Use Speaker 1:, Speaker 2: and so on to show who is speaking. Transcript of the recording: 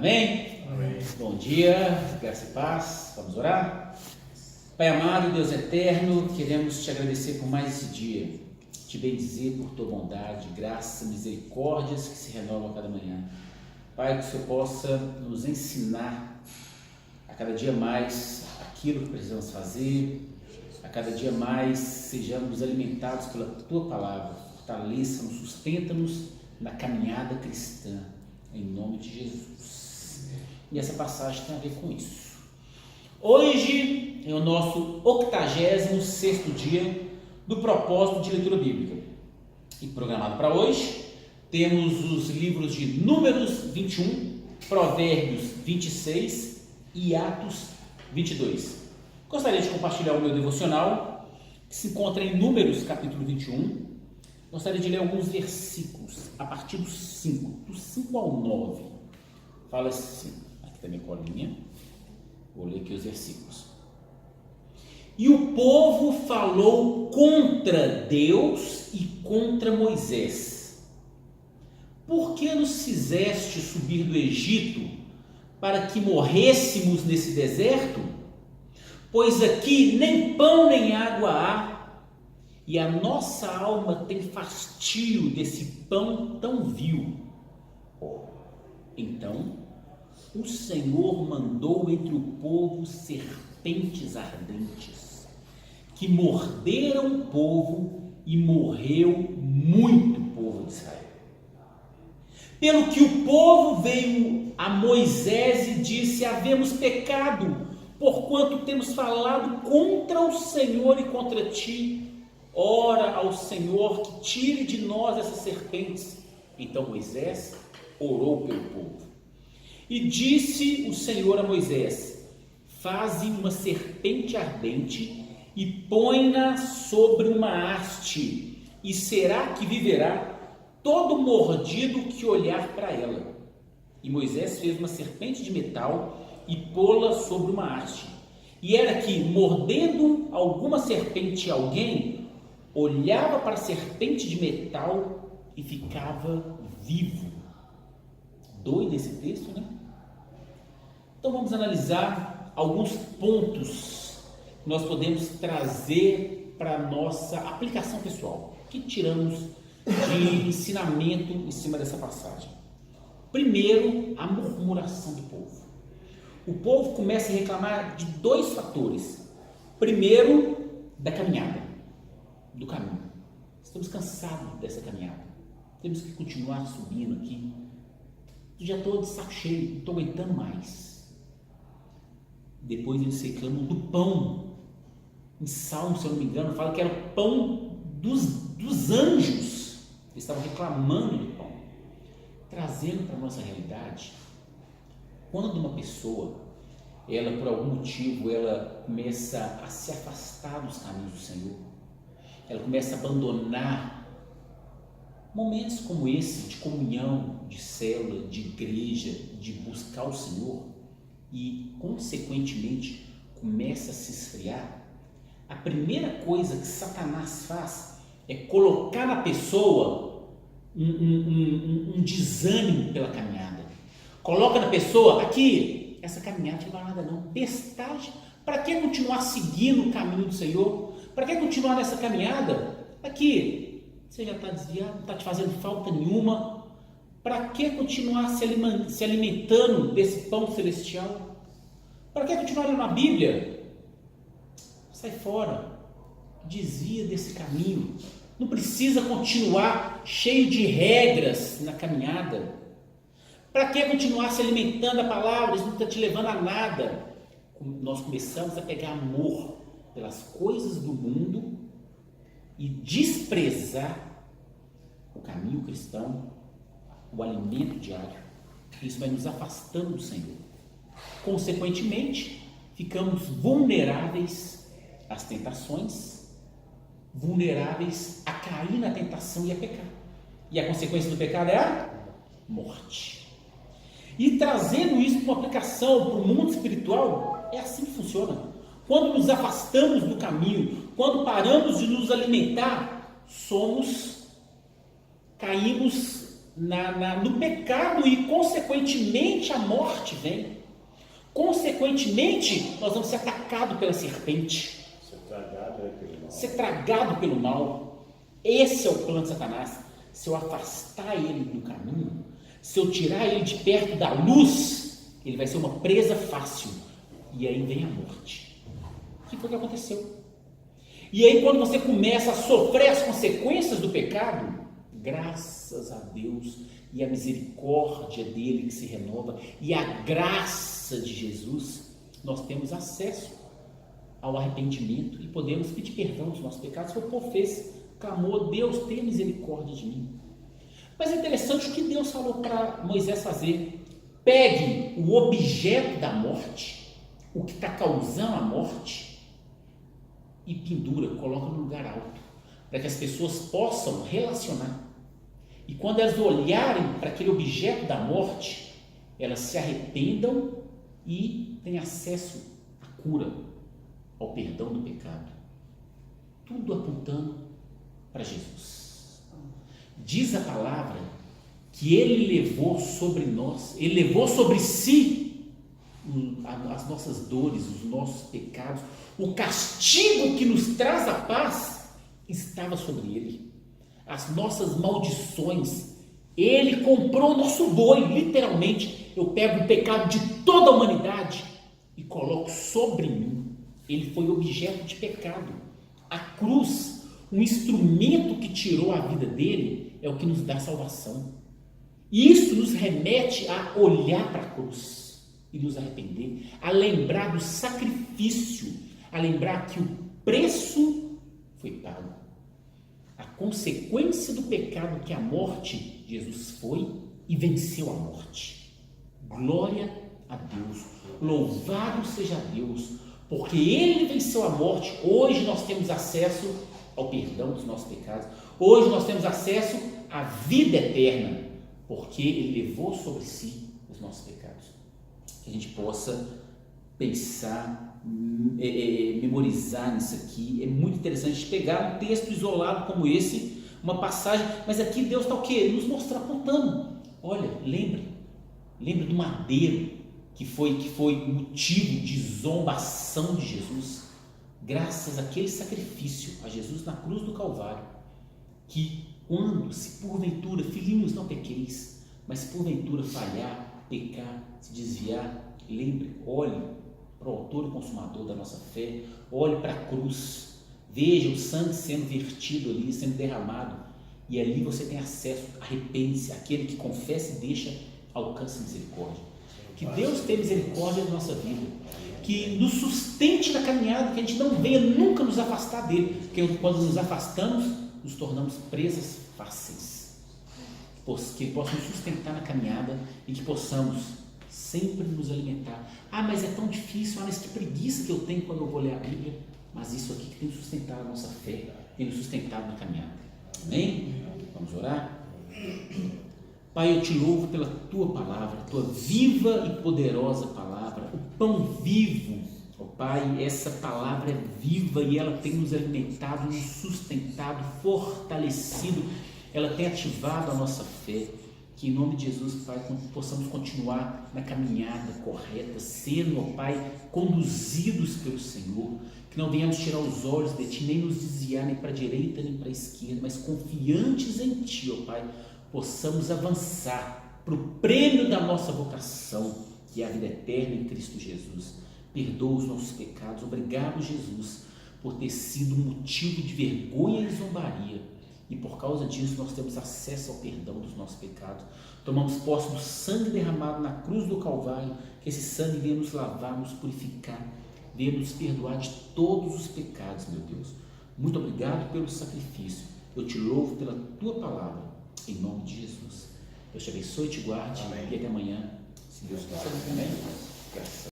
Speaker 1: Amém?
Speaker 2: Amém.
Speaker 1: Bom dia, graça e paz. Vamos orar? Pai amado, Deus eterno, queremos te agradecer por mais esse dia, te bendizer por tua bondade, graça, misericórdias que se renovam a cada manhã. Pai, que o Senhor possa nos ensinar a cada dia mais aquilo que precisamos fazer, a cada dia mais sejamos alimentados pela tua palavra, fortaleça-nos, sustenta-nos na caminhada cristã, em nome de Jesus. E essa passagem tem a ver com isso. Hoje é o nosso 86º dia do propósito de leitura bíblica. E programado para hoje, temos os livros de Números 21, Provérbios 26 e Atos 22. Gostaria de compartilhar o meu devocional, que se encontra em Números capítulo 21. Gostaria de ler alguns versículos, a partir do 5 ao 9. Fala assim, aqui está minha colinha, vou ler aqui os versículos. E o povo falou contra Deus e contra Moisés. Por que nos fizeste subir do Egito para que morrêssemos nesse deserto? Pois aqui nem pão nem água há, e a nossa alma tem fastio desse pão tão vil. Então o Senhor mandou entre o povo serpentes ardentes, que morderam o povo, e morreu muito povo de Israel. Pelo que o povo veio a Moisés e disse: havemos pecado, porquanto temos falado contra o Senhor e contra ti. Ora ao Senhor que tire de nós essas serpentes. Então Moisés orou pelo povo. E disse o Senhor a Moisés: faze uma serpente ardente e põe-na sobre uma haste, e será que viverá todo mordido que olhar para ela. E Moisés fez uma serpente de metal e pô-la sobre uma haste. E era que, mordendo alguma serpente alguém, olhava para a serpente de metal e ficava vivo. Doido esse texto, né? Então vamos analisar alguns pontos que nós podemos trazer para a nossa aplicação pessoal. O que tiramos de ensinamento em cima dessa passagem? Primeiro, a murmuração do povo. O povo começa a reclamar de dois fatores. Primeiro, da caminhada, do caminho. Estamos cansados dessa caminhada. Temos que continuar subindo aqui. Já estou de saco cheio, não estou aguentando mais. Depois eles reclamam do pão. Em Salmo, se eu não me engano, fala que era o pão dos anjos. Eles estavam reclamando do pão. Trazendo para a nossa realidade, quando uma pessoa, ela por algum motivo, ela começa a se afastar dos caminhos do Senhor, ela começa a abandonar momentos como esse, de comunhão, de célula, de igreja, de buscar o Senhor, e consequentemente começa a se esfriar, a primeira coisa que Satanás faz é colocar na pessoa um desânimo pela caminhada. Coloca na pessoa: aqui, essa caminhada não vai nada não, bestagem, para que continuar seguindo o caminho do Senhor? Para que continuar nessa caminhada? Aqui, você já está desviado, não está te fazendo falta nenhuma. Para que continuar se alimentando desse pão celestial? Para que continuar lendo a Bíblia? Sai fora, desvia desse caminho. Não precisa continuar cheio de regras na caminhada. Para que continuar se alimentando da palavra? Isso não está te levando a nada. Nós começamos a pegar amor pelas coisas do mundo e desprezar o caminho cristão, o alimento diário. Isso vai nos afastando do Senhor. Consequentemente, ficamos vulneráveis às tentações, vulneráveis a cair na tentação e a pecar. E a consequência do pecado é a morte. E trazendo isso para uma aplicação para o mundo espiritual, é assim que funciona. Quando nos afastamos do caminho, quando paramos de nos alimentar, caímos no pecado e, consequentemente, a morte vem. Consequentemente, nós vamos ser atacados pela serpente. Ser tragado pelo mal. Esse é o plano de Satanás. Se eu afastar ele do caminho, se eu tirar ele de perto da luz, ele vai ser uma presa fácil. E aí vem a morte. O que foi que aconteceu? E aí, quando você começa a sofrer as consequências do pecado, graças a Deus e a misericórdia dele que se renova e a graça de Jesus, nós temos acesso ao arrependimento e podemos pedir perdão dos nossos pecados. Foi o povo fez, clamou: Deus, tenha misericórdia de mim. Mas é interessante o que Deus falou para Moisés fazer: pegue o objeto da morte, o que está causando a morte, e pendura, coloca no lugar alto, para que as pessoas possam relacionar. E quando elas olharem para aquele objeto da morte, elas se arrependam e têm acesso à cura, ao perdão do pecado. Tudo apontando para Jesus. Diz a palavra que ele levou sobre nós, ele levou sobre si as nossas dores, os nossos pecados. O castigo que nos traz a paz estava sobre ele. As nossas maldições, ele comprou o nosso boi, literalmente. Eu pego o pecado de toda a humanidade e coloco sobre mim. Ele foi objeto de pecado. A cruz, um instrumento que tirou a vida dele, é o que nos dá salvação. E isso nos remete a olhar para a cruz e nos arrepender, a lembrar do sacrifício, a lembrar que o preço foi pago. A consequência do pecado, que é a morte, Jesus foi e venceu a morte. Glória a Deus, louvado seja Deus, porque ele venceu a morte. Hoje nós temos acesso ao perdão dos nossos pecados. Hoje nós temos acesso à vida eterna, porque ele levou sobre si os nossos pecados. Que a gente possa pensar, memorizar nisso aqui. É muito interessante pegar um texto isolado como esse, uma passagem, mas aqui Deus está o quê? Nos mostrar, apontando. Olha, lembre do madeiro que foi motivo de zombação de Jesus, graças àquele sacrifício, a Jesus na cruz do Calvário, que quando, se porventura, filhinhos, não pequeis, mas se porventura falhar, pecar, se desviar, lembre, olhe para o autor e consumador da nossa fé, olhe para a cruz, veja o sangue sendo vertido ali, sendo derramado, e ali você tem acesso, arrepende-se, aquele que confessa e deixa, alcança misericórdia. Que Deus tenha misericórdia da nossa vida, que nos sustente na caminhada, que a gente não venha nunca nos afastar dele, porque quando nos afastamos, nos tornamos presas fáceis, que ele possa nos sustentar na caminhada e que possamos sempre nos alimentar. Ah, mas é tão difícil, mas que preguiça que eu tenho quando eu vou ler a Bíblia. Mas isso aqui que tem sustentado a nossa fé, tem nos sustentado na caminhada. Amém? Vamos orar? Pai, eu te louvo pela tua palavra, tua viva e poderosa palavra, o pão vivo. Ó Pai, essa palavra é viva e ela tem nos alimentado, nos sustentado, fortalecido, ela tem ativado a nossa fé. Que em nome de Jesus, Pai, possamos continuar na caminhada correta, sendo, ó Pai, conduzidos pelo Senhor, que não venhamos tirar os olhos de Ti, nem nos desviar nem para a direita nem para a esquerda, mas confiantes em Ti, ó Pai, possamos avançar para o prêmio da nossa vocação, que é a vida eterna em Cristo Jesus. Perdoa os nossos pecados. Obrigado, Jesus, por ter sido motivo de vergonha e zombaria, e por causa disso nós temos acesso ao perdão dos nossos pecados. Tomamos posse do sangue derramado na cruz do Calvário, que esse sangue venha nos lavar, nos purificar, venha nos perdoar de todos os pecados, meu Deus. Muito obrigado pelo sacrifício. Eu te louvo pela tua palavra, em nome de Jesus. Deus te abençoe e te guarde. Amém. E até amanhã, se Deus quiser. Amém. Graças a Deus.